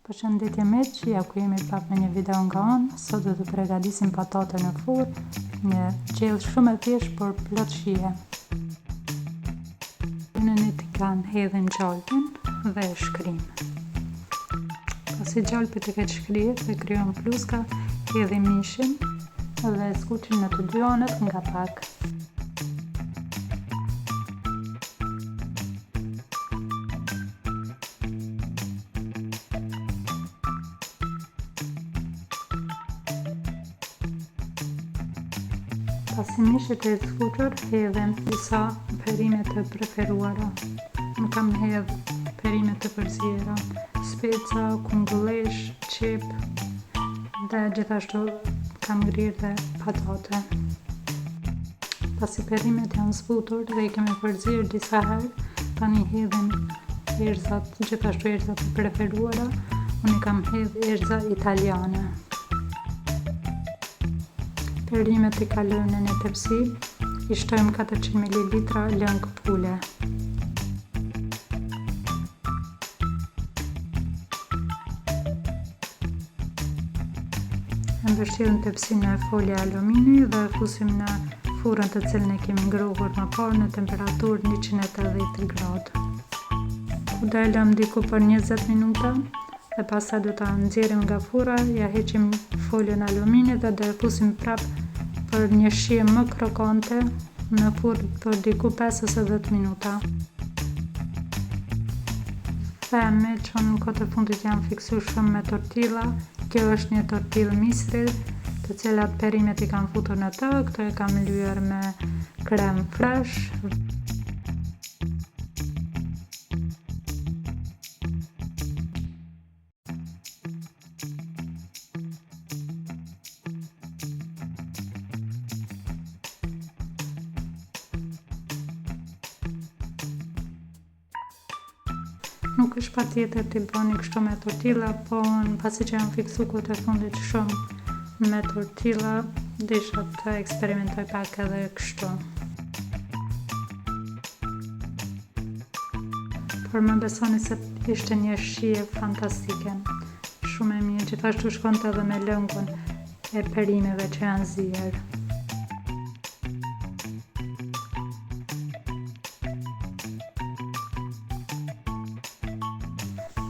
Përshëndetje miq, ja ku jemi prapë me një video nga unë. Sot do të përgatisim patate në furrë, një gjellë shumë e thjeshtë por plot shije. Në një tigan hedhim gjalpin dhe shkrim. Pasi gjalpit e keq shkrihet dhe krijon pluska, hedhim mishin dhe skuqim në të dy anët nga pak. Pasi mishit e skuqur, hedhem disa perime të preferuara. Unë kam hedh perime të përziera, speca, kungullesh, qep dhe gjithashtu kam ngrirë dhe patate. Pasi perimet janë zbutur dhe I kemi përzirë disa herë, tani hedhim erëzat, gjithashtu erëzat të preferuara. Unë I kam hedh erëza italiane. Perimet I kalojmë në një tepsi, I shtojmë 400 ml lëng pule. E mbështjellim tepsin në folje alumini dhe e fusim në furrën të cilën e kemi ngrohur më parë në temperaturë 180 gradë. Kur do e lëm diku për 20 minuta dhe pastaj do ta nxjerrim nga furra, ja heqim foljen alumini dhe do e fusim prapë për një shije më krokante në furrë për diku 5 ose 10 minuta. Themi që në kohët e fundit jam fiksuar shumë me tortilla. Kjo është një tortillë misri, të cilat perimet I kam futur në të, këto e kam lyer me krem fresh. Nuk është patjetër t'i bëni kështu me tortilla, po pasi që jam fiksu kohët e fundit shumë me tortilla, desha të eksperimentoj pak edhe kështu. Por më besoni se ishte një shije fantastike, shumë e mirë, gjithashtu shkonte edhe me lëngun e perimeve që janë zier.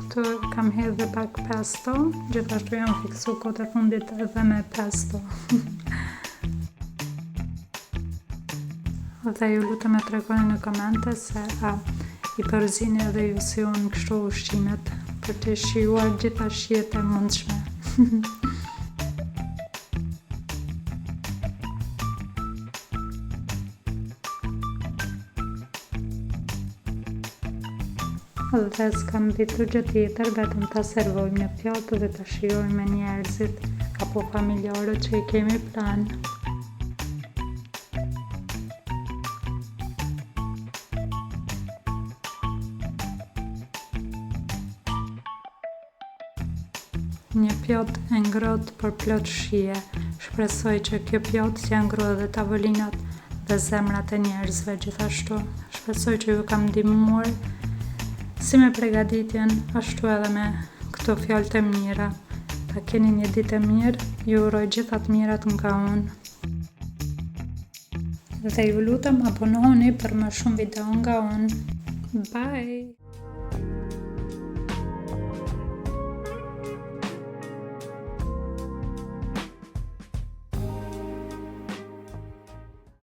Këtu kam hedhë dhe pak pesto, gjithashtu jam fiksu kohët e fundit edhe me pesto. Dhe ju lutem me tregoni në komente se I përzini edhe ju si unë kështu ushqimet për të shijuar gjitha shijet e mundshme. Dhe s'kam ditur gjë tjetër vetëm ta servojmë në pjatë dhe ta shijojmë me njerëzit apo familjarët që I kemi pranë. Një pjatë e ngrohtë për plot shije. Shpresoj që kjo pjatë t'ja ngrohë edhe tavolinat dhe zemrat e njerëzve gjithashtu. Shpresoj që ju kam ndihmuar si me përgatitjen, ashtu edhe me këto fjalë të mira. Ta keni një ditë e mirë, ju uroj gjitha të mirat nga unë. Dhe ju lutem abonohuni për më shumë video nga unë. Bye!